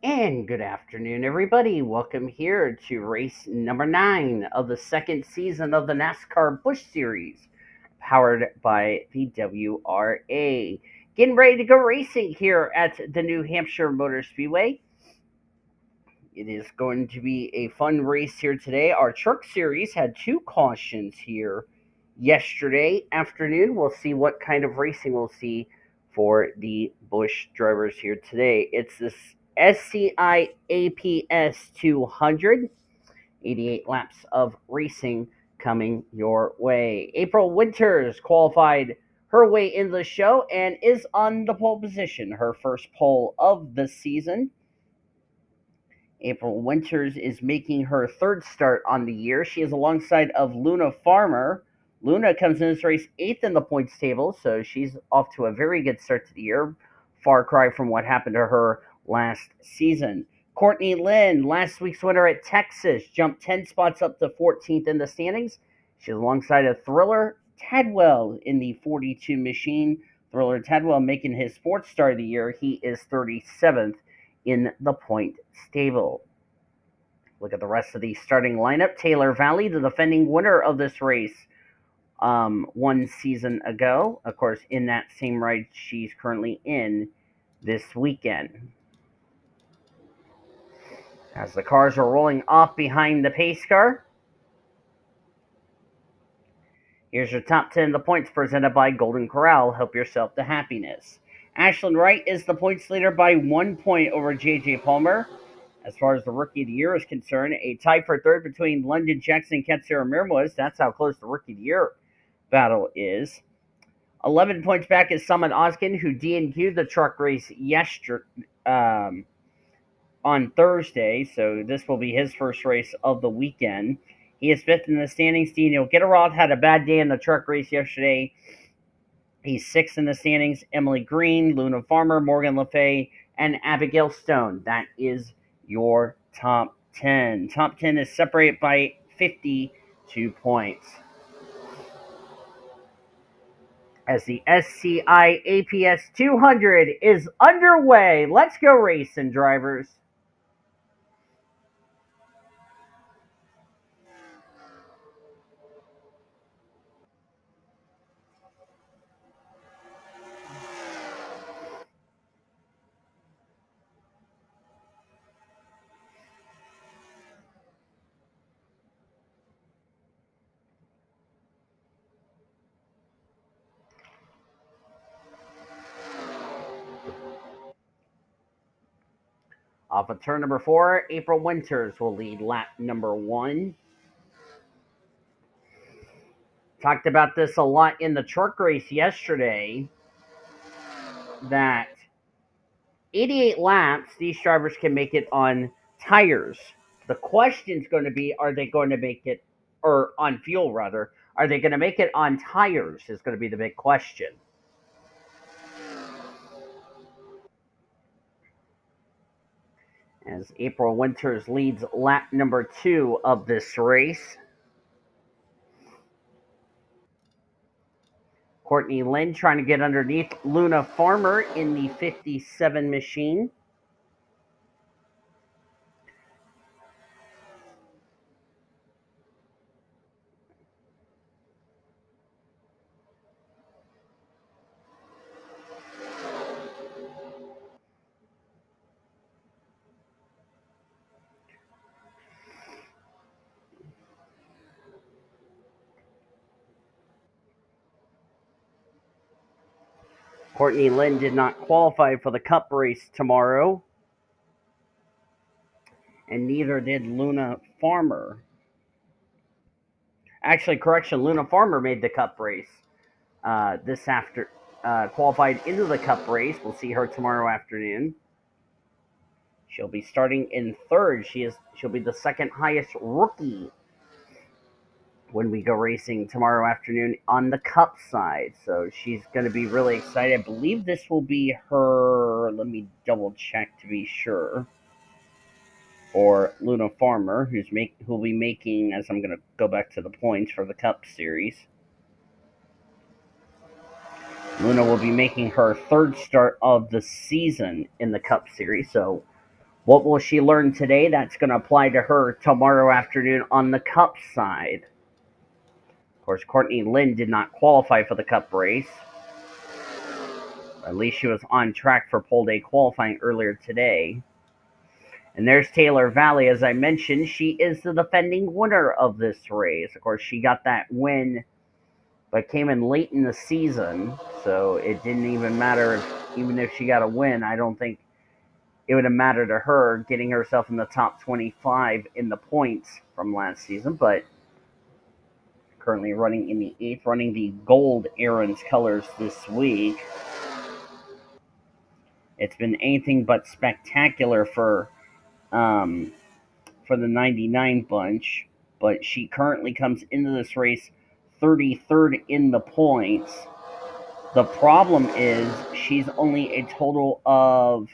And good afternoon, everybody. Welcome here to race number 9 of the second season of the NASCAR Busch Series, powered by the WRA. Getting ready to go racing here at the New Hampshire Motor Speedway. It is going to be a fun race here today. Our truck series had two cautions here yesterday afternoon. We'll see what kind of racing we'll see for the Busch drivers here today. It's this SCI APS 200, 88 laps of racing coming your way. April Winters qualified her way into the show and is on the pole position, her first pole of the season. April Winters is making her third start on the year. She is alongside of Luna Farmer. Luna comes in this race eighth in the points table, so she's off to a very good start to the year. Far cry from what happened to her last season. Courtney Lynn, last week's winner at Texas, jumped 10 spots up to 14th in the standings. She's alongside of Thriller Tadwell in the 42 machine. Thriller Tadwell making his fourth start of the year. He is 37th in the point stable. Look at the rest of the starting lineup. Taylor Valley, the defending winner of this race one season ago. Of course, in that same ride she's currently in this weekend. As the cars are rolling off behind the pace car, here's your top 10 of the points presented by Golden Corral. Help yourself to happiness. Ashlyn Wright is the points leader by 1 point over J.J. Palmer. As far as the Rookie of the Year is concerned, a tie for third between London Jackson and K Amirmoez. That's how close the Rookie of the Year battle is. 11 points back is S Ozkan, who DNQ'd the truck race yesterday, on Thursday, so this will be his first race of the weekend. He is fifth in the standings. D Gitiroyk had a bad day in the truck race yesterday. He's sixth in the standings. Emily Green, Luna Farmer, M Le Fay, and Abigail Stone. That is your top 10. Top 10 is separated by 52 points. As the SCI APS 200 is underway, let's go racing, drivers. Off of turn number 4, April Winters will lead lap number 1. Talked about this a lot in the truck race yesterday, that 88 laps, these drivers can make it on tires. The question is going to be, are they going to make it, or on fuel rather, are they going to make it on tires is going to be the big question. As April Winters leads lap number 2 of this race. Courtney Lynn trying to get underneath Luna Farmer in the 57 machine. Courtney Lynn did not qualify for the Cup race tomorrow, and neither did Luna Farmer. Actually, correction, Luna Farmer made the Cup race this after qualified into the Cup race. We'll see her tomorrow afternoon. She'll be starting in third. She'll be the second highest rookie when we go racing tomorrow afternoon on the Cup side. So she's going to be really excited. I believe this will be her. Let me double check to be sure. Or Luna Farmer, who'll be making, as I'm going to go back to the points for the Cup Series. Luna will be making her third start of the season in the Cup Series, so What will she learn today that's going to apply to her tomorrow afternoon on the Cup side? Of course, Courtney Lynn did not qualify for the Cup race. At least she was on track for pole day qualifying earlier today. And there's Taylor Valley. As I mentioned, she is the defending winner of this race. Of course, she got that win, but came in late in the season, so it didn't even matter. Even if she got a win, I don't think it would have mattered to her getting herself in the top 25 in the points from last season. But currently running in the 8th, running the gold Aaron's colors this week. It's been anything but spectacular for the 99 bunch, but she currently comes into this race 33rd in the points. The problem is she's only a total of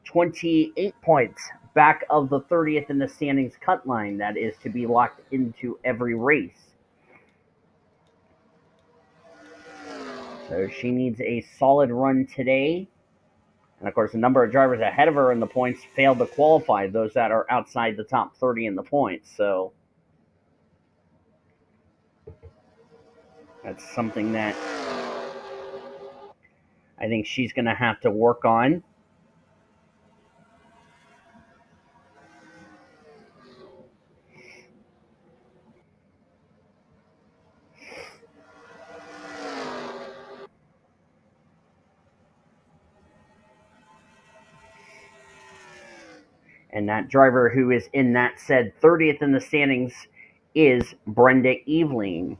28 points back of the 30th in the standings cut line that is to be locked into every race. So she needs a solid run today. And of course, a number of drivers ahead of her in the points failed to qualify, those that are outside the top 30 in the points. So that's something that I think she's going to have to work on. And that driver who is in that said 30th in the standings is Brenda Eveling.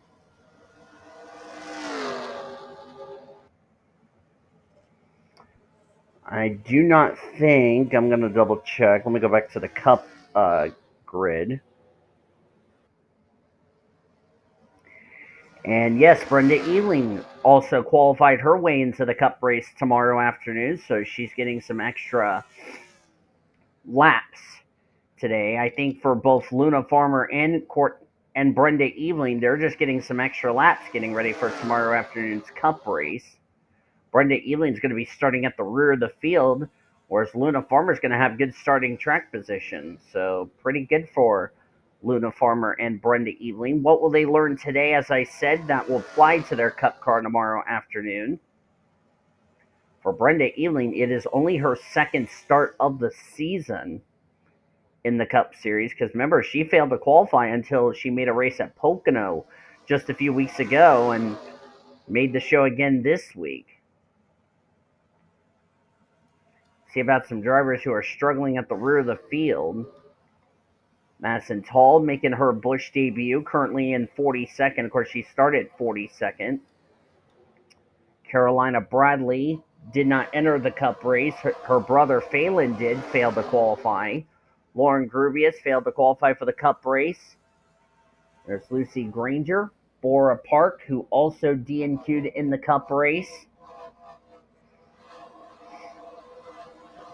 I do not think, I'm going to double check. Let me go back to the Cup grid. And yes, Brenda Eveling also qualified her way into the Cup race tomorrow afternoon, so she's getting some extra laps today. I think for both Luna Farmer and Brenda Eveling, they're just getting some extra laps getting ready for tomorrow afternoon's Cup race. Brenda Eveling's going to be starting at the rear of the field, whereas Luna Farmer's going to have good starting track position. So pretty good for Luna Farmer and Brenda Eveling. What will they learn today? As I said, that will apply to their Cup car tomorrow afternoon. For Brenda Eveling, it is only her second start of the season in the Cup Series, because remember, she failed to qualify until she made a race at Pocono just a few weeks ago and made the show again this week. See about some drivers who are struggling at the rear of the field. Madison Tall making her Busch debut, currently in 42nd. Of course, she started 42nd. Carolina Bradley did not enter the Cup race. Her brother Phelan did, failed to qualify. Lauren Grubius failed to qualify for the Cup race. There's Lucy Granger. Bora Park, who also DNQ'd in the Cup race.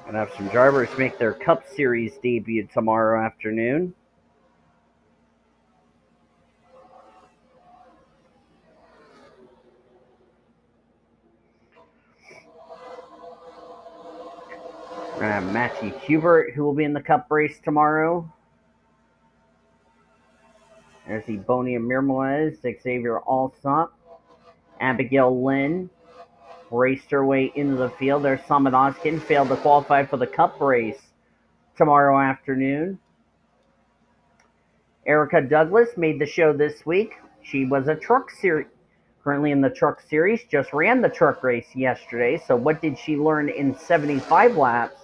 Gonna have some drivers make their Cup Series debut tomorrow afternoon. We're going to have Matthew Hubert, who will be in the Cup race tomorrow. There's the K Amirmoez, Xavier Allsopp. Abigail Lynn raced her way into the field. There's Summit Oskin, failed to qualify for the Cup race tomorrow afternoon. Erica Douglas made the show this week. She was a truck series, currently in the truck series, just ran the truck race yesterday. So what did she learn in 75 laps?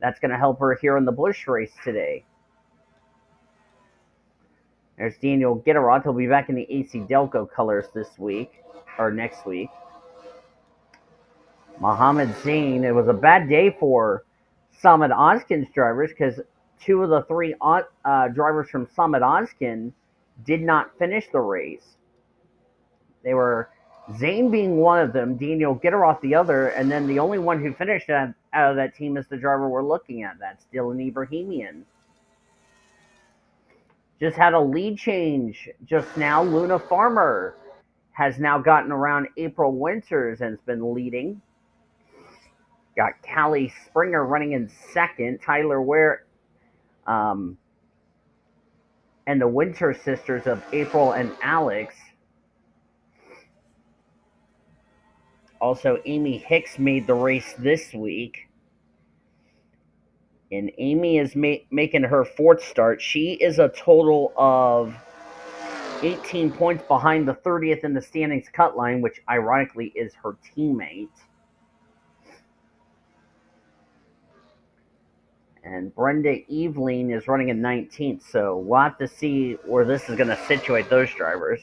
That's going to help her here in the Busch race today. There's Daniel Gitiroyk. He'll be back in the AC Delco colors this week, or next week. Mohammed Zain. It was a bad day for Summit Oskin's drivers because two of the three drivers from Summit Oskin did not finish the race. They were Zain being one of them, Daniel Gitiroyk the other, and then the only one who finished out of that team is the driver we're looking at. That's D Ebrahimian. Just had a lead change just now. Luna Farmer has now gotten around April Winters and has been leading. Got Callie Springer running in second. Tyler Ware um, and the Winter sisters of April and Alex. Also, Amy Hicks made the race this week. And Amy is making her fourth start. She is a total of 18 points behind the 30th in the standings cut line, which ironically is her teammate. And Brenda Eveling is running in 19th, so we'll have to see where this is going to situate those drivers.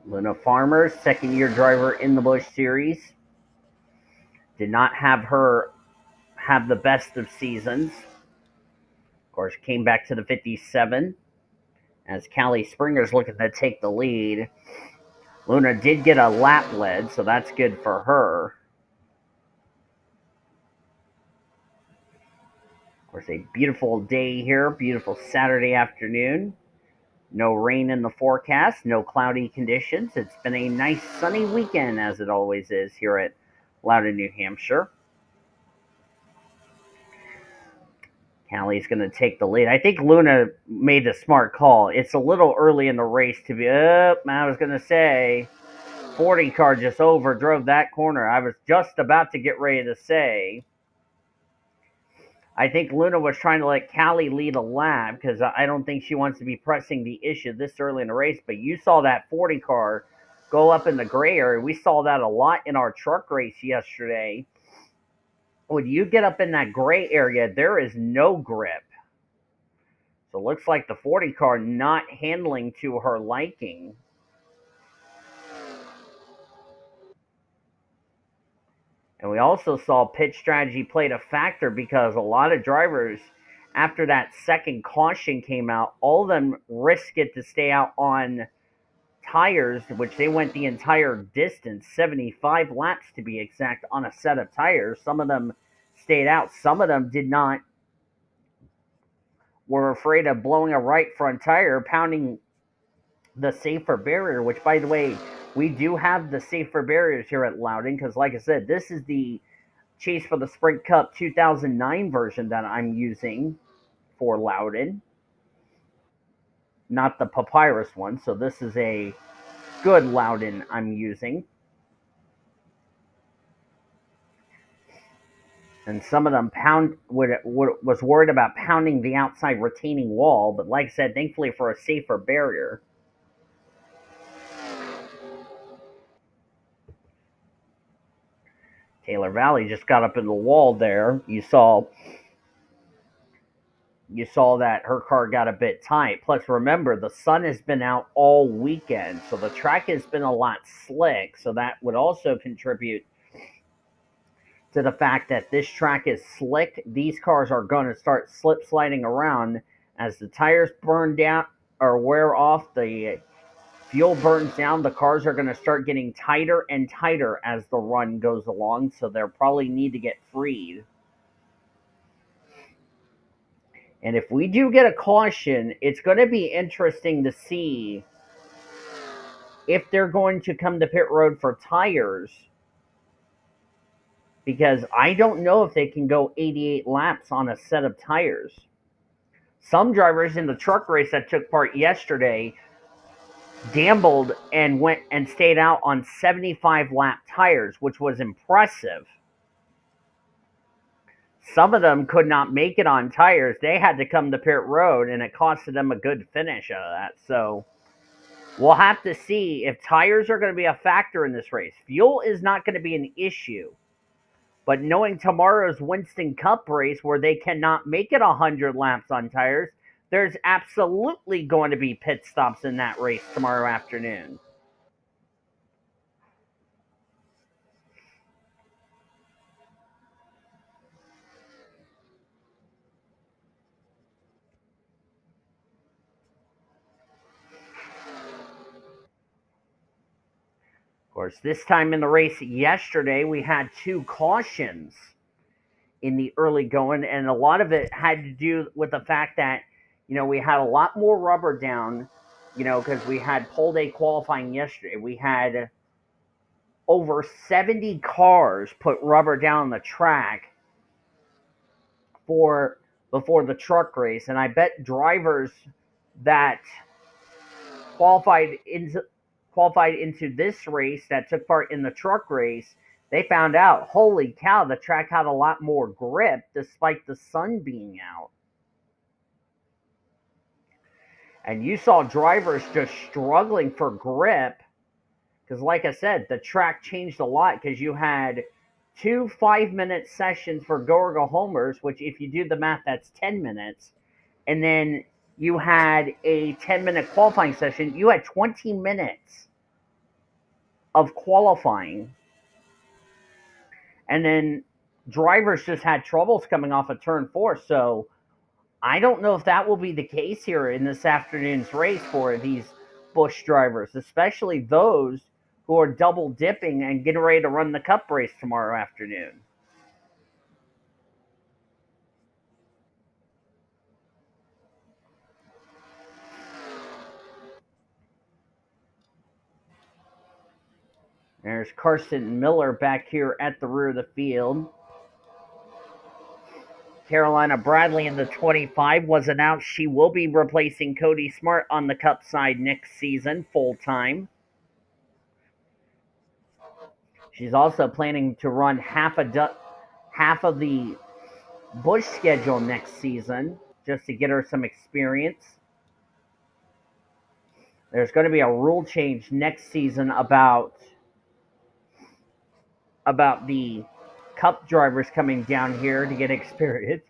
Luna Farmer, second-year driver in the Busch Series. Did not have her have the best of seasons. Of course, came back to the 57 as Callie Springer's looking to take the lead. Luna did get a lap lead, so that's good for her. Of course, a beautiful day here, beautiful Saturday afternoon. No rain in the forecast, no cloudy conditions. It's been a nice sunny weekend, as it always is here at Loudon, New Hampshire. Callie's going to take the lead. I think Luna made the smart call. It's a little early in the race to be, I was going to say, 40 car just overdrove that corner. I was just about to get ready to say, I think Luna was trying to let Callie lead a lap because I don't think she wants to be pressing the issue this early in the race. But you saw that 40 car go up in the gray area. We saw that a lot in our truck race yesterday. When you get up in that gray area, there is no grip. So it looks like the 40 car not handling to her liking. And we also saw pit strategy played a factor because a lot of drivers, after that second caution came out, all of them risked it to stay out on tires, which they went the entire distance, 75 laps to be exact, on a set of tires. Some of them stayed out. Some of them did not, were afraid of blowing a right front tire, pounding the safer barrier, which, by the way, we do have the safer barriers here at Loudon because, like I said, this is the Chase for the Sprint Cup 2009 version that I'm using for Loudon, not the Papyrus one. So this is a good Loudon I'm using. And some of them was worried about pounding the outside retaining wall, but like I said, thankfully for a safer barrier. Taylor Valley just got up in the wall there. You saw that her car got a bit tight. Plus, remember, the sun has been out all weekend, so the track has been a lot slick. So that would also contribute to the fact that this track is slick. These cars are going to start slip sliding around as the tires burn down or wear off, the fuel burns down. The cars are going to start getting tighter and tighter as the run goes along, so they'll probably need to get freed. And if we do get a caution, it's going to be interesting to see if they're going to come to pit road for tires, because I don't know if they can go 88 laps on a set of tires. Some drivers in the truck race that took part yesterday gambled and went and stayed out on 75 lap tires, which was impressive. Some of them could not make it on tires. They had to come to pit road, and it costed them a good finish out of that. So we'll have to see if tires are going to be a factor in this race. Fuel is not going to be an issue. But knowing tomorrow's Winston Cup race where they cannot make it 100 laps on tires, there's absolutely going to be pit stops in that race tomorrow afternoon. course, this time in the race yesterday, we had 2 cautions in the early going, and a lot of it had to do with the fact that, we had a lot more rubber down, because we had pole day qualifying yesterday. We had over 70 cars put rubber down the track for before the truck race, and I bet drivers that qualified into this race, that took part in the truck race, they found out, holy cow, the track had a lot more grip despite the sun being out. And you saw drivers just struggling for grip because, like I said, the track changed a lot because you had 2 5-minute sessions for go or go homers, which, if you do the math, that's 10 minutes. And then you had a 10-minute qualifying session. You had 20 minutes of qualifying. And then drivers just had troubles coming off of turn 4. So I don't know if that will be the case here in this afternoon's race for these Busch drivers, especially those who are double dipping and getting ready to run the Cup race tomorrow afternoon. There's Carson Miller back here at the rear of the field. Carolina Bradley in the 25 was announced she will be replacing Cody Smart on the Cup side next season full-time. She's also planning to run half of the Busch schedule next season just to get her some experience. There's going to be a rule change next season about the Cup drivers coming down here to get experience.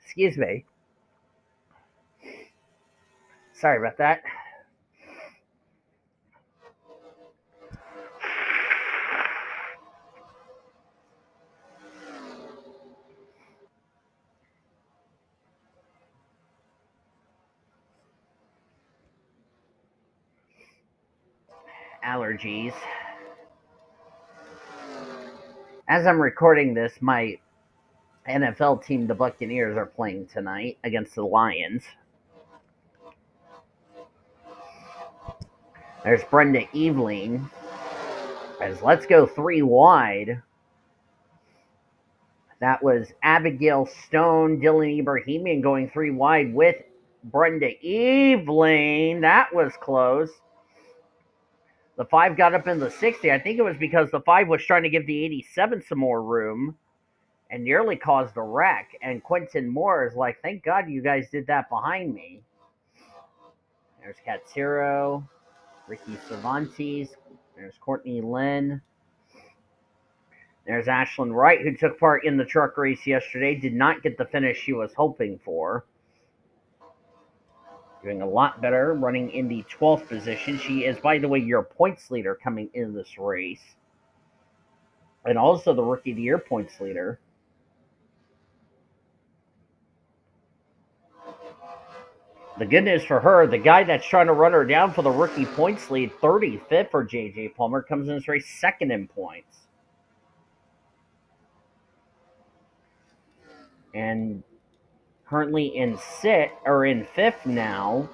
Excuse me. Sorry about that. Allergies. As I'm recording this, my NFL team, the Buccaneers, are playing tonight against the Lions. There's Brenda Eveling. As let's go 3 wide. That was Abigail Stone, Dylan Ebrahimian going 3 wide with Brenda Eveling. That was close. The 5 got up in the 60. I think it was because the 5 was trying to give the 87 some more room and nearly caused a wreck. And Quentin Moore is like, thank God you guys did that behind me. There's Katsiro, Ricky Cervantes. There's Courtney Lynn. There's Ashlyn Wright, who took part in the truck race yesterday. Did not get the finish she was hoping for. Doing a lot better, running in the 12th position. She is, by the way, your points leader coming in this race. And also the Rookie of the Year points leader. The good news for her, the guy that's trying to run her down for the rookie points lead, 35th for J.J. Palmer, comes in this race second in points. And currently in 5th now.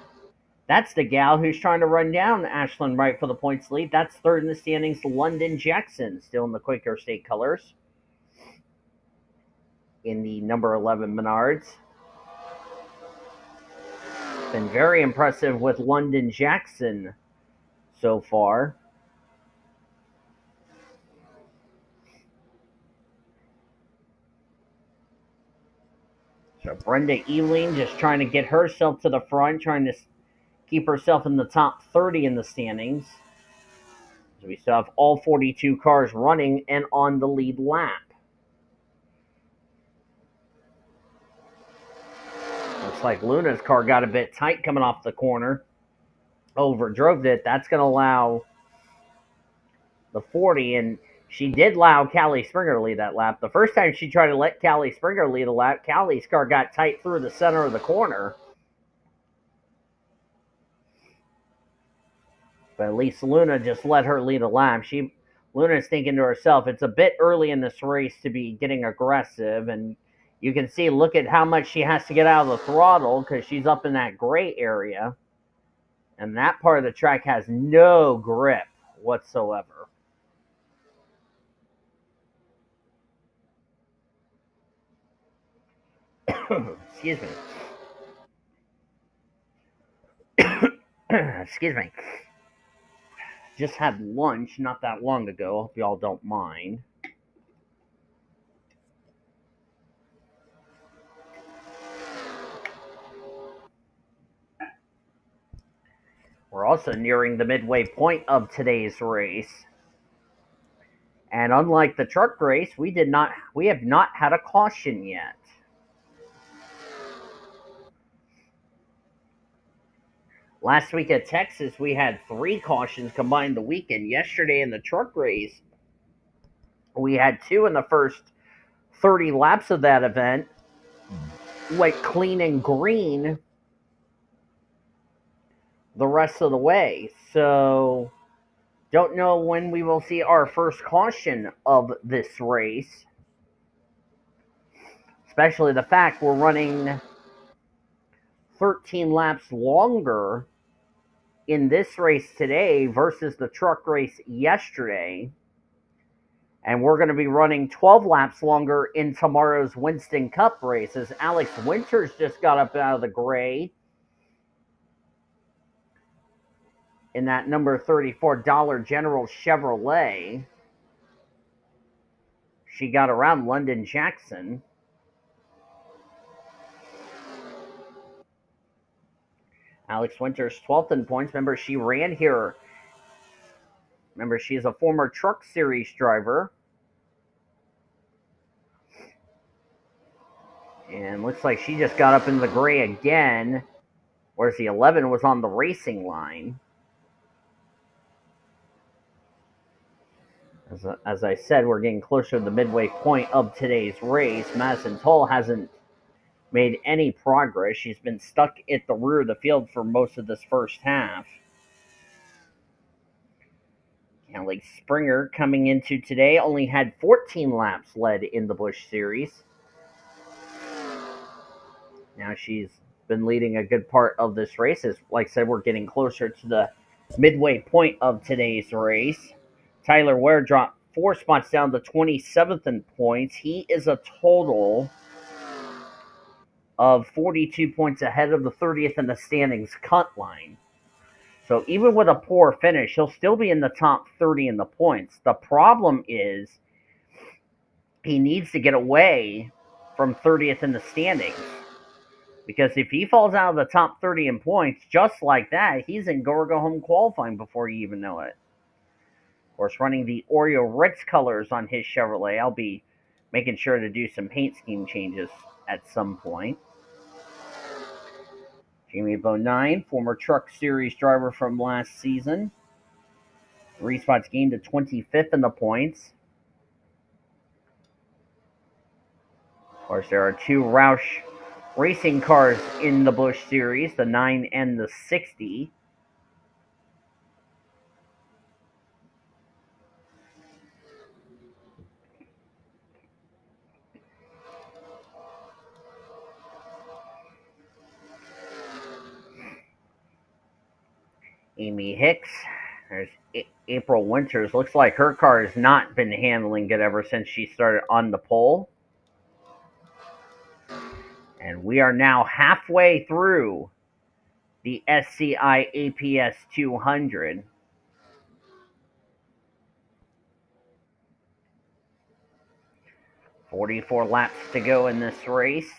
That's the gal who's trying to run down Ashlyn Wright for the points lead. That's third in the standings, London Jackson, still in the Quaker State colors. In the number 11 Menards. Been very impressive with London Jackson so far. So Brenda Eveling just trying to get herself to the front, trying to keep herself in the top 30 in the standings. So we still have all 42 cars running and on the lead lap. Looks like Luna's car got a bit tight coming off the corner. Overdrove it. That's going to allow the 40, and she did allow Callie Springer to lead that lap. The first time she tried to let Callie Springer lead a lap, Callie's car got tight through the center of the corner. But at least Luna just let her lead a lap. Luna's thinking to herself, it's a bit early in this race to be getting aggressive, and you can see, look at how much she has to get out of the throttle because she's up in that gray area, and that part of the track has no grip whatsoever. Excuse me. Excuse me. Just had lunch not that long ago, if y'all don't mind. We're also nearing the midway point of today's race. And unlike the truck race, we have not had a caution yet. Last week at Texas, we had 3 cautions combined the weekend. Yesterday in the truck race, we had 2 in the first 30 laps of that event, like clean and green the rest of the way. So, don't know when we will see our first caution of this race, especially the fact we're running 13 laps longer in this race today versus the truck race yesterday. And we're going to be running 12 laps longer in tomorrow's Winston Cup race as Alex Winters just got up out of the gray in that number $34 General Chevrolet. She got around London Jackson. Alex Winters 12th in points. Remember, she ran here. Remember, she's a former Truck Series driver. And looks like she just got up into the gray again, whereas the 11 was on the racing line. As I said, we're getting closer to the midway point of today's race. Madison Toll hasn't made any progress. She's been stuck at the rear of the field for most of this first half. Kelly Springer coming into today only had 14 laps led in the Busch Series. Now she's been leading a good part of this race. As, like I said, we're getting closer to the midway point of today's race. Tyler Ware dropped 4 spots down to 27th in points. He is a total of 42 points ahead of the 30th in the standings cut line. So even with a poor finish, he'll still be in the top 30 in the points. The problem is he needs to get away from 30th in the standings. Because if he falls out of the top 30 in points, just like that, he's in go-home qualifying before you even know it. Of course, running the Oreo Ritz colors on his Chevrolet. I'll be making sure to do some paint scheme changes at some point. Jamie Bodine, former Truck Series driver from last season. 3 spots gained to 25th in the points. Of course, there are 2 Roush racing cars in the Busch Series, the 9 and the 60. Amy Hicks. There's April Winters. Looks like her car has not been handling good ever since she started on the pole. And we are now halfway through the SCI APS 200. "44 laps to go in this race.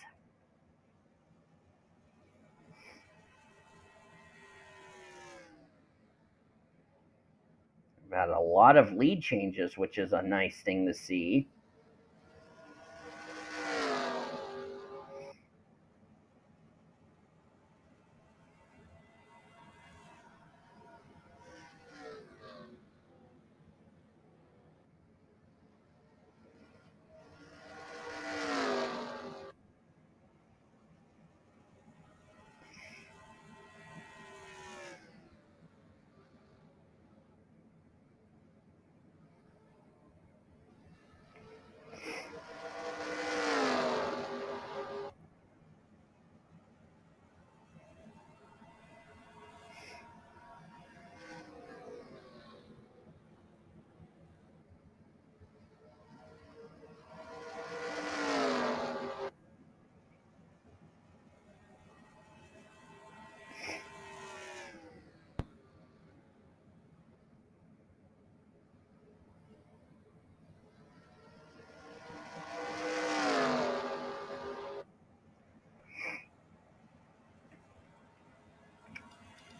Got a lot of lead changes, which is a nice thing to see.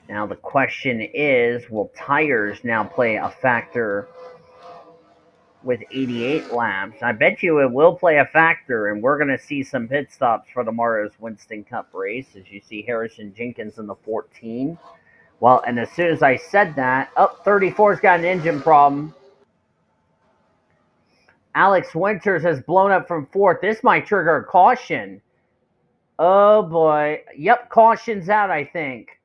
Now the question is, will tires now play a factor with 88 laps? I bet you it will play a factor, and we're going to see some pit stops for tomorrow's Winston Cup race, as you see Harrison Jenkins in the 14. Well, and as soon as I said that, 34's got an engine problem. Alex Winters has blown up from fourth. This might trigger a caution. Oh boy. Yep, caution's out, I think.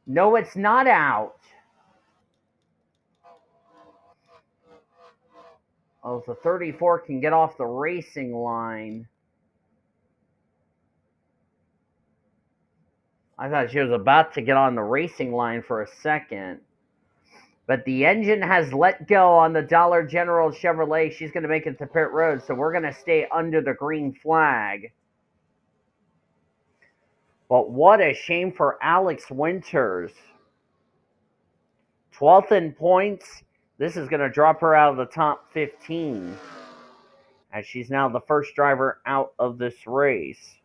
No, it's not out. Oh, the 34 can get off the racing line. I thought she was about to get on the racing line for a second. But the engine has let go on the Dollar General Chevrolet. She's going to make it to pit road, so we're going to stay under the green flag. But what a shame for Alex Winters. 12th in points. This is going to drop her out of the top 15, as she's now the first driver out of this race.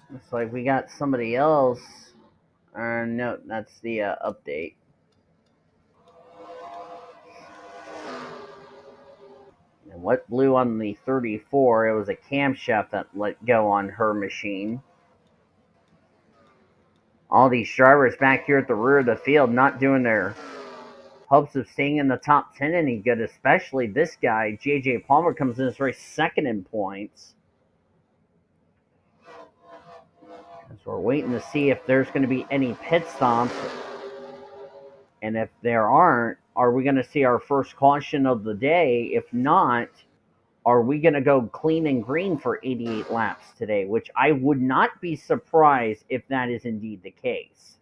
Looks like we got somebody else. No, that's the update. And what blew on the 34? It was a camshaft that let go on her machine. All these drivers back here at the rear of the field not doing their hopes of staying in the top 10 any good, especially this guy. J.J. Palmer comes in this race second in points. So we're waiting to see if there's going to be any pit stops. And if there aren't, are we going to see our first caution of the day? If not, are we going to go clean and green for 88 laps today? Which I would not be surprised if that is indeed the case.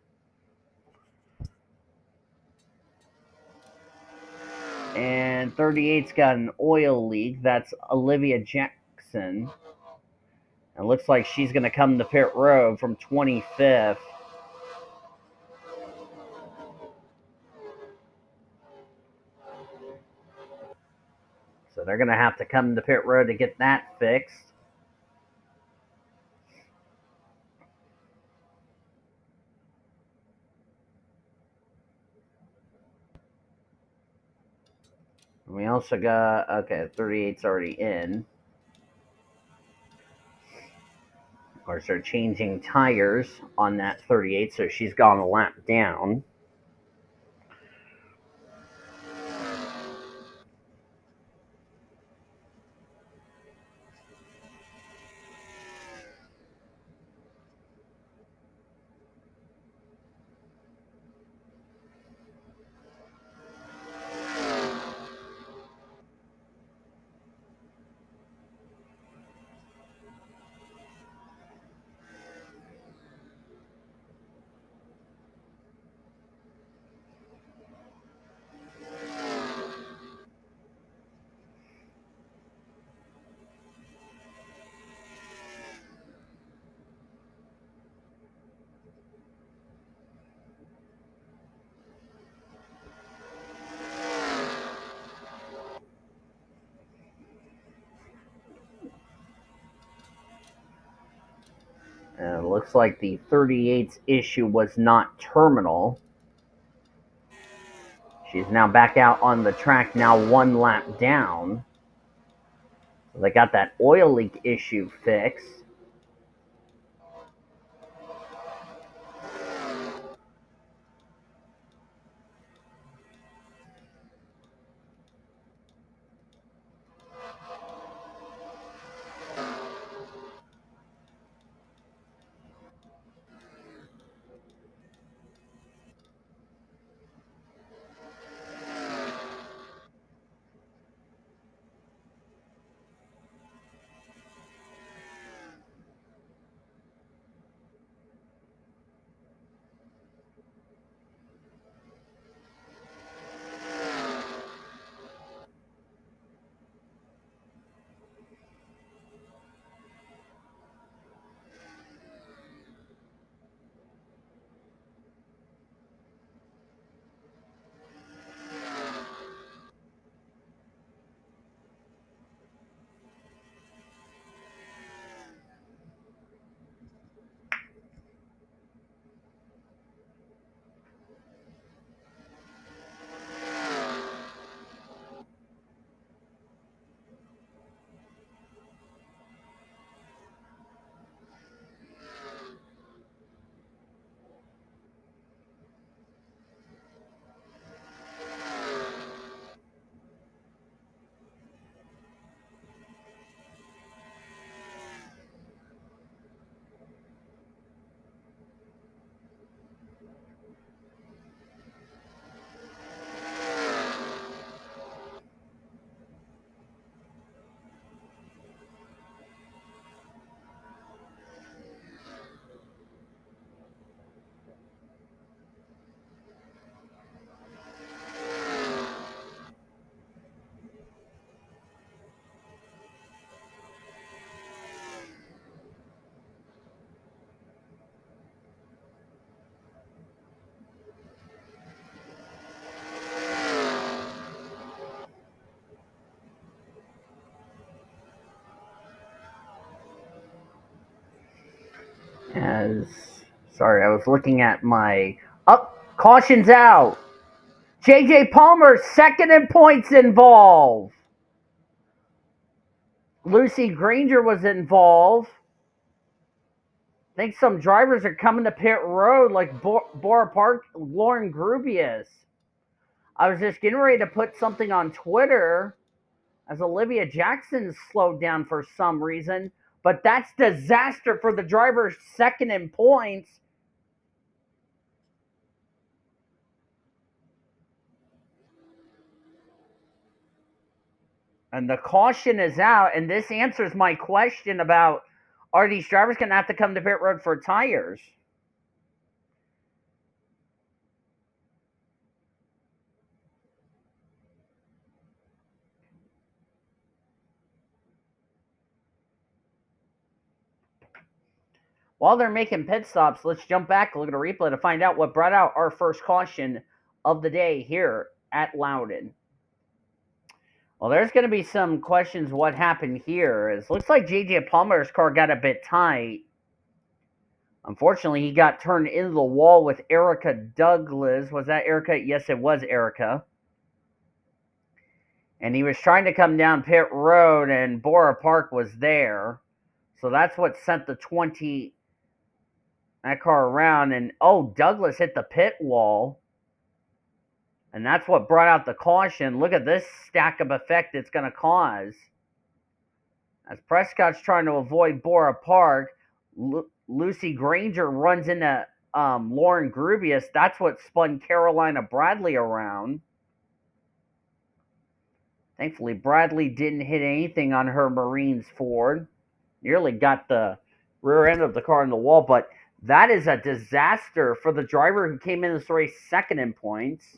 And 38's got an oil leak. That's Olivia Jackson. It looks like she's going to come to pit road from 25th. So they're going to have to come to pit road to get that fixed. And we also got, okay, 38's already in. Of course, they're changing tires on that 38, so she's gone a lap down. Looks like the 38's issue was not terminal. She's now back out on the track, now one lap down. So they got that oil leak issue fixed. As sorry, I was looking at my caution's out. JJ Palmer second in points involved. Lucy Granger was involved. I think some drivers are coming to pit road, like Bora Park, Lauren Grubius. I was just getting ready to put something on Twitter as Olivia Jackson slowed down for some reason, but that's disaster for the drivers second in points. And the caution is out, and this answers my question about, are these drivers going to have to come to pit road for tires? While they're making pit stops, let's jump back, look at a replay to find out what brought out our first caution of the day here at Loudon. Well, there's going to be some questions what happened here. It looks like J.J. Palmer's car got a bit tight. Unfortunately, he got turned into the wall with Erica Douglas. Was that Erica? Yes, it was Erica. And he was trying to come down pit road, and Bora Park was there. So that's what sent the 20 that car around. And Douglas hit the pit wall. And that's what brought out the caution. Look at this stack of effect it's going to cause. As Prescott's trying to avoid Bora Park, Lucy Granger runs into Lauren Grubius. That's what spun Carolina Bradley around. Thankfully, Bradley didn't hit anything on her Marines Ford. Nearly got the rear end of the car in the wall, but that is a disaster for the driver who came in this race second in points.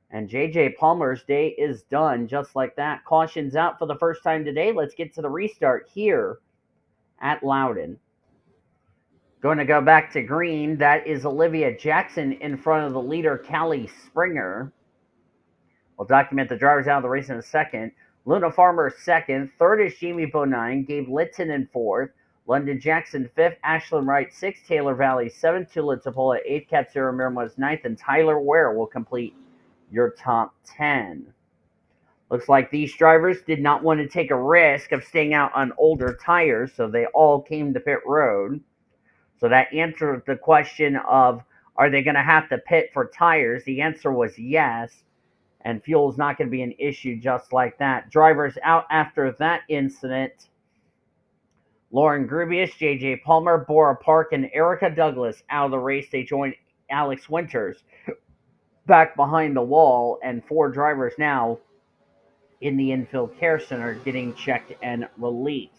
And J.J. Palmer's day is done just like that. Caution's out for the first time today. Let's get to the restart here at Loudon. Going to go back to green. That is Olivia Jackson in front of the leader, Callie Springer. We'll document the drivers out of the race in a second. Luna Farmer second. Third is Jamie Bonine. Gabe Litton in fourth. London Jackson 5th, Ashland Wright 6th, Taylor Valley 7th, T Tupola 8th, K Amirmoez 9th, and Tyler Ware will complete your top 10. Looks like these drivers did not want to take a risk of staying out on older tires, so they all came to pit road. So that answered the question of, are they going to have to pit for tires? The answer was yes, and fuel is not going to be an issue just like that. Drivers out after that incident: Lauren Grubius, J.J. Palmer, Bora Park, and Erica Douglas out of the race. They joined Alex Winters back behind the wall, and 4 drivers now in the infield care center getting checked and released.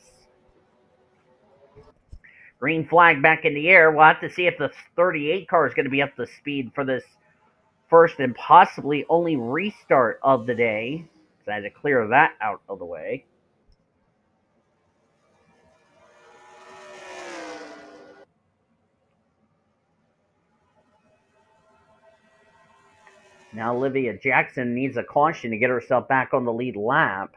Green flag back in the air. We'll have to see if the 38 car is going to be up to speed for this first and possibly only restart of the day. So I had to clear that out of the way. Now Olivia Jackson needs a caution to get herself back on the lead lap.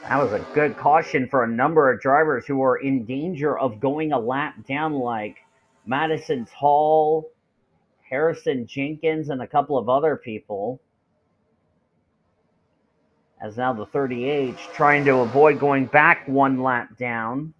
That was a good caution for a number of drivers who were in danger of going a lap down, like Madison Hall, Harrison Jenkins, and a couple of other people. As now the 38 trying to avoid going back one lap down.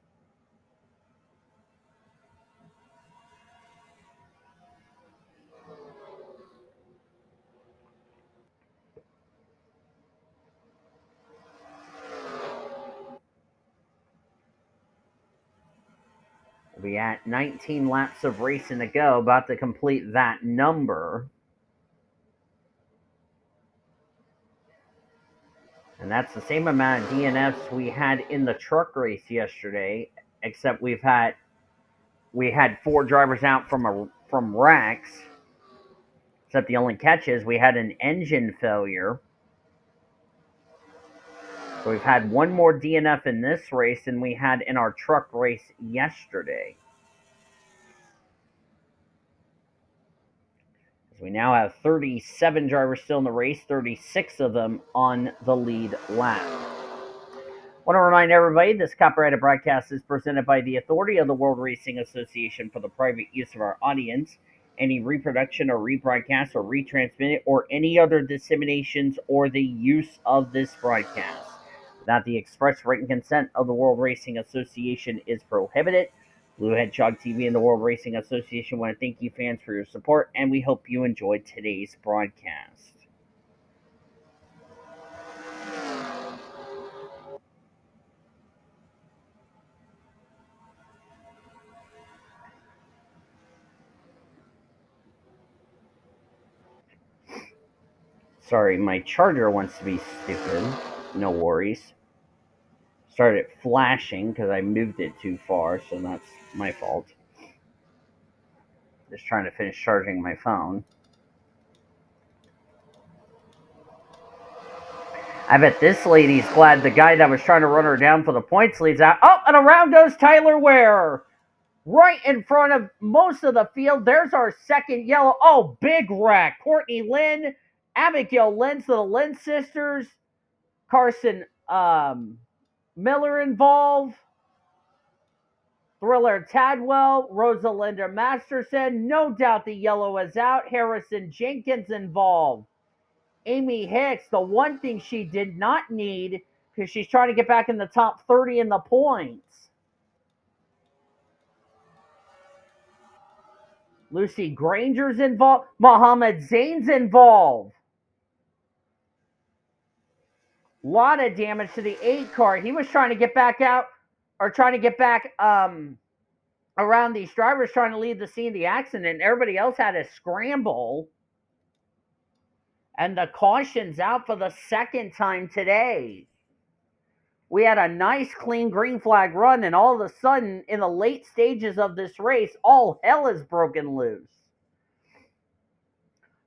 We'll be at 19 laps of racing to go, about to complete that number. And that's the same amount of DNFs we had in the truck race yesterday, except we had 4 drivers out from wrecks. Except the only catch is we had an engine failure. So we've had one more DNF in this race than we had in our truck race yesterday. As we now have 37 drivers still in the race, 36 of them on the lead lap. I want to remind everybody this copyrighted broadcast is presented by the authority of the World Racing Association for the private use of our audience. Any reproduction or rebroadcast or retransmitted or any other disseminations or the use of this broadcast without the express written consent of the World Racing Association is prohibited. Blue Hedgehog TV and the World Racing Association want to thank you fans for your support, and we hope you enjoyed today's broadcast. Sorry, my charger wants to be stupid. No worries. Started flashing because I moved it too far, so that's my fault. Just trying to finish charging my phone. I bet this lady's glad the guy that was trying to run her down for the points leads out. Oh, and around goes Tyler Ware. Right in front of most of the field. There's our second yellow. Oh, big wreck. Courtney Lynn, Abigail Lynn, so the Lynn sisters, Carson Miller involved, Thriller Tadwell, Rosalinda Masterson. No doubt the yellow is out. Harrison Jenkins involved. Amy Hicks, the one thing she did not need because she's trying to get back in the top 30 in the points. Lucy Granger's involved. Mohammed Zain's involved. A lot of damage to the 8 car. He was trying to get back out, or trying to get back around these drivers trying to leave the scene of the accident. Everybody else had to scramble. And the caution's out for the second time today. We had a nice, clean green flag run, and all of a sudden, in the late stages of this race, all hell is broken loose.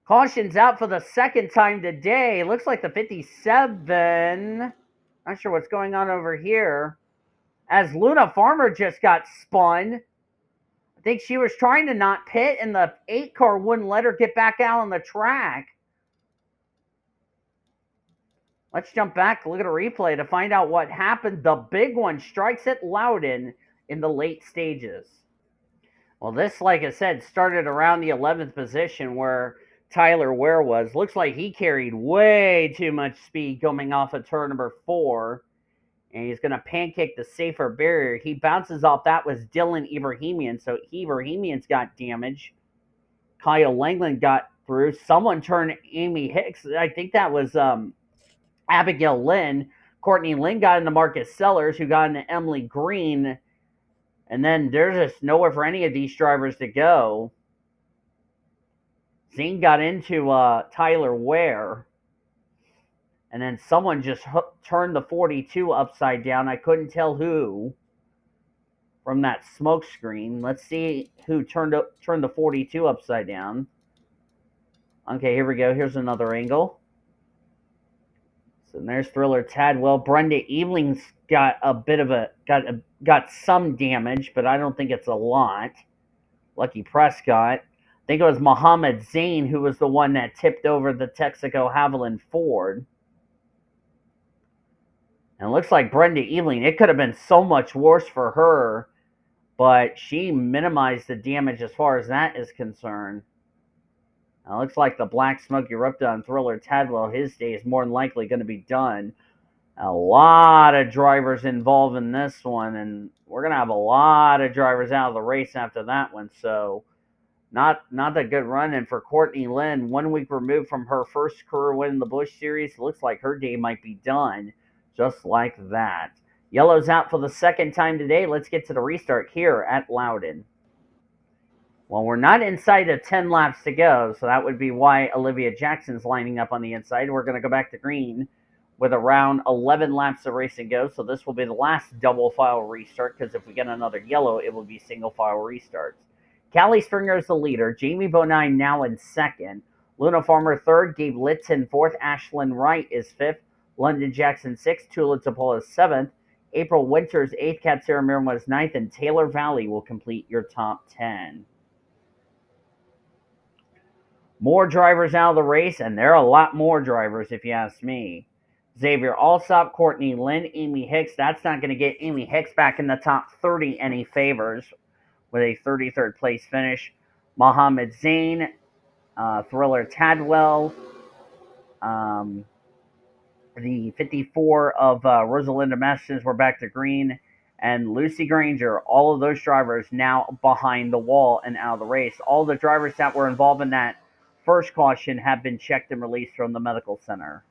Caution's out for the second time today. Looks like the 57, Not sure what's going on over here. As Luna Farmer just got spun. I think she was trying to not pit, and the 8 car wouldn't let her get back out on the track. Let's jump back, look at a replay to find out what happened. The big one strikes at Loudon in the late stages. Well, this, like I said, started around the 11th position where Tyler Ware was. Looks like he carried way too much speed coming off of turn number 4. And he's going to pancake the safer barrier. He bounces off. That was D Ebrahimian. So Ebrahimian's got damage. K Langeland got through. Someone turned Amy Hicks. I think that was Abigail Lynn. Courtney Lynn got into Marcus Sellers, who got into Emily Green. And then there's just nowhere for any of these drivers to go. Zane got into Tyler Ware. And then someone just turned the 42 upside down. I couldn't tell who from that smoke screen. Let's see who turned the 42 upside down. Okay, here we go. Here's another angle. So there's Thriller Tadwell. Brenda Eveling's got a bit of got some damage, but I don't think it's a lot. Lucky Prescott. I think it was Muhammad Zain who was the one that tipped over the Texaco Haviland Ford. And it looks like Brenda Eveling, it could have been so much worse for her, but she minimized the damage as far as that is concerned. It looks like the black smoke erupted on Thriller Tadwell. His day is more than likely going to be done. A lot of drivers involved in this one, and we're going to have a lot of drivers out of the race after that one. So not a good run. And for Courtney Lynn, 1 week removed from her first career win in the Busch Series, looks like her day might be done just like that. Yellow's out for the second time today. Let's get to the restart here at Loudon. Well, we're not inside of 10 laps to go, so that would be why Olivia Jackson's lining up on the inside. We're going to go back to green with around 11 laps of racing go, so this will be the last double file restart, because if we get another yellow, it will be single file restarts. Callie Springer is the leader. Jamie Bonine now in second. Luna Farmer third. Gabe Litton fourth. Ashlyn Wright is fifth. London Jackson sixth. Tula Tupola seventh. April Winters eighth. K Amirmoez ninth. And Taylor Valley will complete your top 10. More drivers out of the race, and there are a lot more drivers if you ask me. Xavier Allsopp, Courtney Lynn, Amy Hicks. That's not going to get Amy Hicks back in the top 30 any favors with a 33rd place finish. Mohammed Zain, Thriller Tadwell, the 54 of Rosalinda Masters were back to green, and Lucy Granger. All of those drivers now behind the wall and out of the race. All the drivers that were involved in that first caution have been checked and released from the medical center.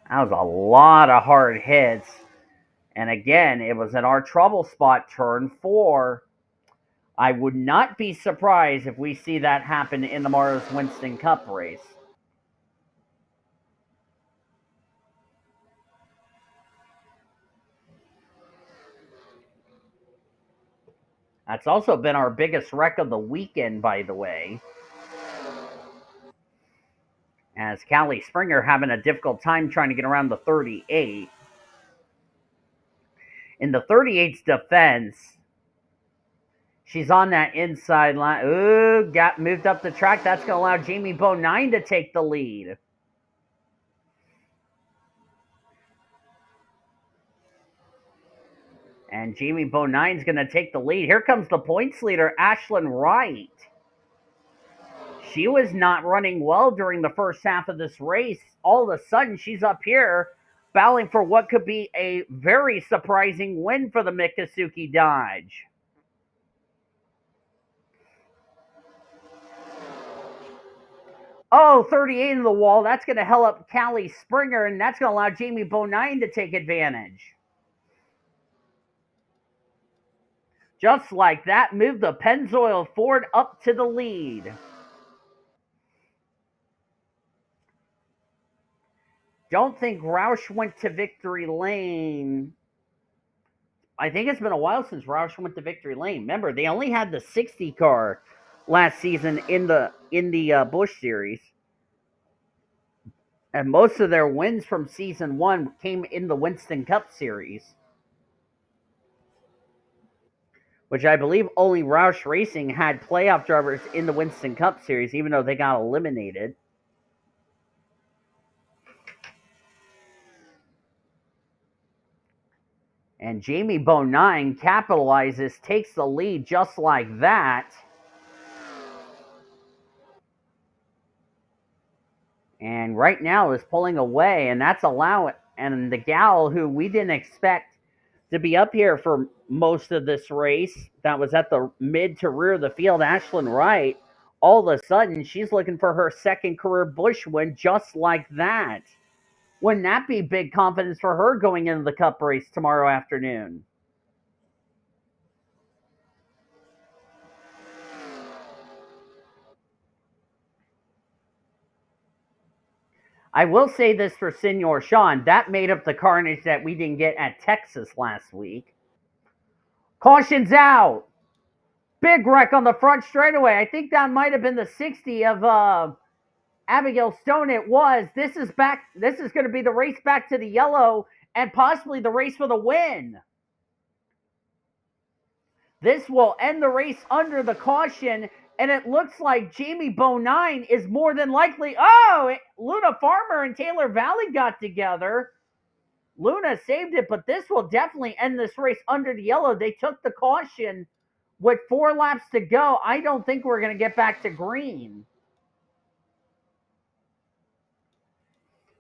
That was a lot of hard hits. And again, it was in our trouble spot, turn 4. I would not be surprised if we see that happen in tomorrow's Winston Cup race. That's also been our biggest wreck of the weekend, by the way. As Callie Springer having a difficult time trying to get around the 38. In the 38's defense, she's on that inside line. Ooh, got moved up the track. That's going to allow Jamie Bonine to take the lead. And Jamie Bonine's going to take the lead. Here comes the points leader, Ashlyn Wright. She was not running well during the first half of this race. All of a sudden, she's up here battling for what could be a very surprising win for the Miccosukee Dodge. Oh, 38 in the wall. That's going to help Callie Springer, and that's going to allow Jamie Bonine to take advantage. Just like that, move the Pennzoil Ford up to the lead. Don't think Roush went to victory lane. I think it's been a while since Roush went to victory lane. Remember, they only had the 60 car last season in the in the Busch Series, and most of their wins from season one came in the Winston Cup Series, which I believe only Roush Racing had playoff drivers in the Winston Cup Series, even though they got eliminated. And Jamie Bonine capitalizes, takes the lead just like that. And right now is pulling away, and that's allowing. And the gal who we didn't expect to be up here for most of this race, that was at the mid to rear of the field, Ashlyn Wright, all of a sudden she's looking for her second career Busch win just like that. Wouldn't that be big confidence for her going into the Cup race tomorrow afternoon? I will say this for Senor Sean, that made up the carnage that we didn't get at Texas last week. Caution's out. Big wreck on the front straightaway. I think that might have been the 60 of Abigail Stone. It was. This is back. This is going to be the race back to the yellow and possibly the race for the win. This will end the race under the caution, and it looks like Jamie Bonine is more than likely. Oh, Luna Farmer and Taylor Valley got together. Luna saved it, but this will definitely end this race under the yellow. They took the caution with 4 laps to go. I don't think we're going to get back to green.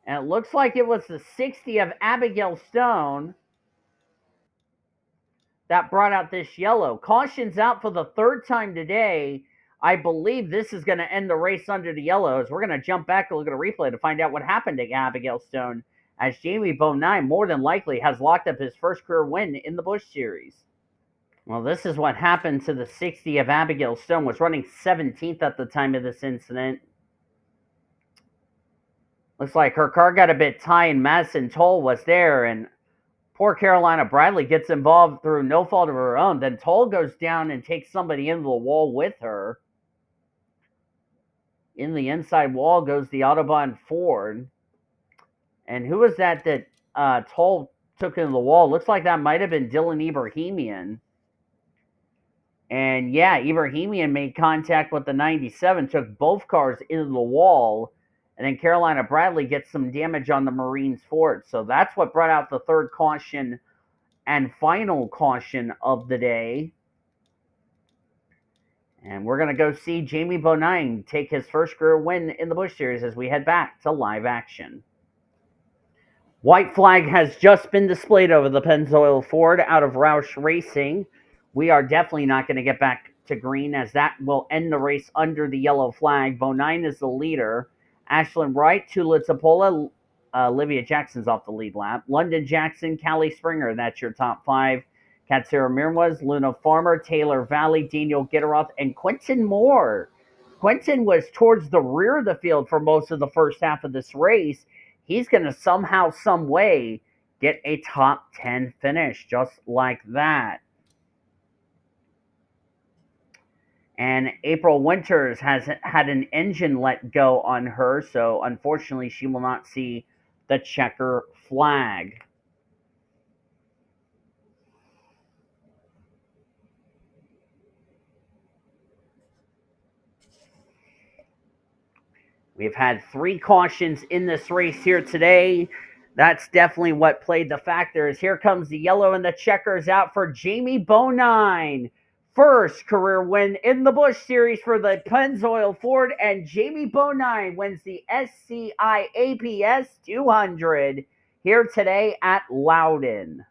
And it looks like it was the 60 of Abigail Stone that brought out this yellow. Caution's out for the third time today. I believe this is going to end the race under the yellows. We're going to jump back and look at a replay to find out what happened to Abigail Stone, as Jamie Bonine more than likely has locked up his first career win in the Busch Series. Well, this is what happened to the 60 of Abigail Stone. Was running 17th at the time of this incident. Looks like her car got a bit tight, and Madison Toll was there, and poor Carolina Bradley gets involved through no fault of her own. Then Toll goes down and takes somebody into the wall with her. In the inside wall goes the Autobahn Ford. And who was that Toll took into the wall? Looks like that might have been Dylan Ebrahimian. And yeah, Ebrahimian made contact with the 97, took both cars into the wall, and then Carolina Bradley gets some damage on the Marines Ford. So that's what brought out the third caution and final caution of the day. And we're going to go see Jamie Bonine take his first career win in the Busch Series as we head back to live action. White flag has just been displayed over the Pennzoil Ford out of Roush Racing. We are definitely not going to get back to green, as that will end the race under the yellow flag. Bonine is the leader. Ashlyn Wright, T Tupola, Olivia Jackson's off the lead lap. London Jackson, Callie Springer, that's your top 5. K Amirmoez, Luna Farmer, Taylor Valley, Daniel Gitiroyk, and Quentin Moore. Quentin was towards the rear of the field for most of the first half of this race. He's going to somehow, some way, get a top 10 finish, just like that. And April Winters has had an engine let go on her, so unfortunately she will not see the checker flag. We've had 3 cautions in this race here today. That's definitely what played the factors. Here comes the yellow, and the checkers out for Jamie Bonine. First career win in the Busch Series for the Pennzoil Ford, and Jamie Bonine wins the SCIAPS 200 here today at Loudon.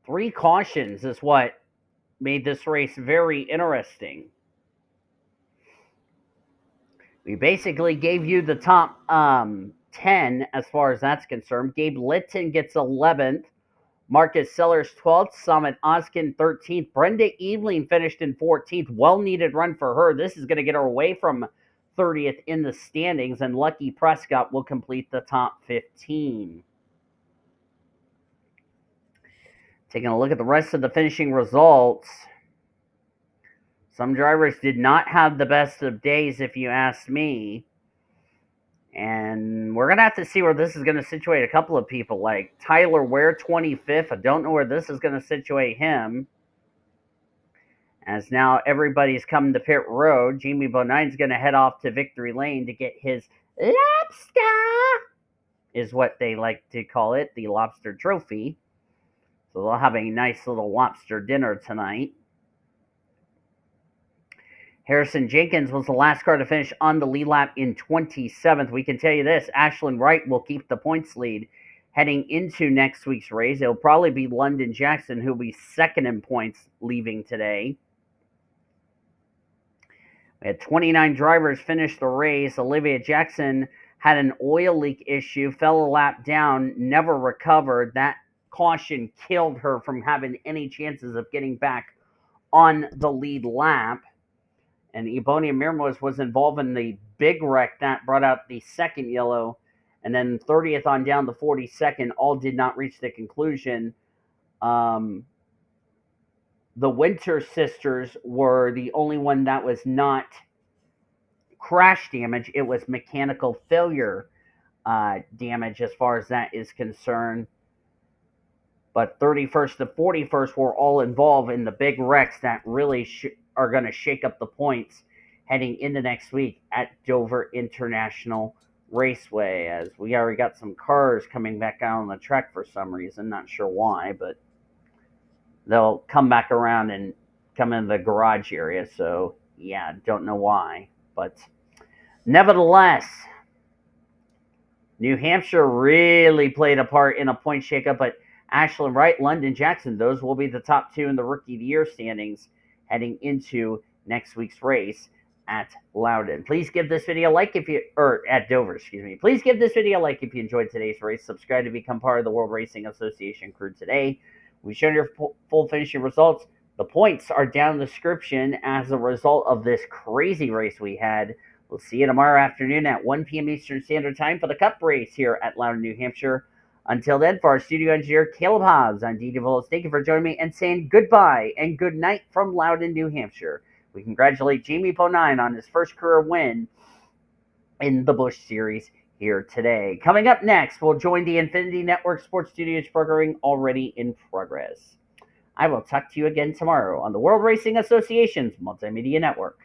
Three cautions is what made this race very interesting. We basically gave you the top 10 as far as that's concerned. Gabe Litton gets 11th. Marcus Sellers 12th. Summit Oskin 13th. Brenda Eveling finished in 14th. Well-needed run for her. This is going to get her away from 30th in the standings, and Lucky Prescott will complete the top 15. Taking a look at the rest of the finishing results, some drivers did not have the best of days, if you ask me. And we're going to have to see where this is going to situate a couple of people, like Tyler Ware, 25th. I don't know where this is going to situate him, as now everybody's coming to pit road. J Bodine's going to head off to victory lane to get his lobster, is what they like to call it, the lobster trophy. So they'll have a nice little lobster dinner tonight. Harrison Jenkins was the last car to finish on the lead lap in 27th. We can tell you this, Ashlyn Wright will keep the points lead heading into next week's race. It'll probably be London Jackson, who'll be second in points leaving today. We had 29 drivers finish the race. Olivia Jackson had an oil leak issue, fell a lap down, never recovered. That caution killed her from having any chances of getting back on the lead lap. And A Amirmoez was involved in the big wreck that brought out the second yellow. And then 30th on down to 42nd, all did not reach the conclusion. The Winter sisters were the only one that was not crash damage. It was mechanical failure damage as far as that is concerned. But 31st to 41st were all involved in the big wrecks that really are going to shake up the points heading into next week at Dover International Raceway, as we already got some cars coming back out on the track for some reason. Not sure why, but they'll come back around and come in the garage area. So, yeah, don't know why. But nevertheless, New Hampshire really played a part in a point shakeup, but Ashlyn Wright, London Jackson, those will be the top two in the Rookie of the Year standings heading into next week's race at Loudon. Please give this video a like if you, or at Dover, excuse me. Please give this video a like if you enjoyed today's race. Subscribe to become part of the World Racing Association crew today. We've shown your full finishing results. The points are down in the description as a result of this crazy race we had. We'll see you tomorrow afternoon at 1 p.m. Eastern Standard Time for the Cup race here at Loudon, New Hampshire. Until then, for our studio engineer, Caleb Hobbs, I'm D Tupola. Thank you for joining me and saying goodbye and good night from Loudon, New Hampshire. We congratulate J Bodine on his first career win in the Busch Series here today. Coming up next, we'll join the Infinity Network Sports Studios programming already in progress. I will talk to you again tomorrow on the World Racing Association's Multimedia Network.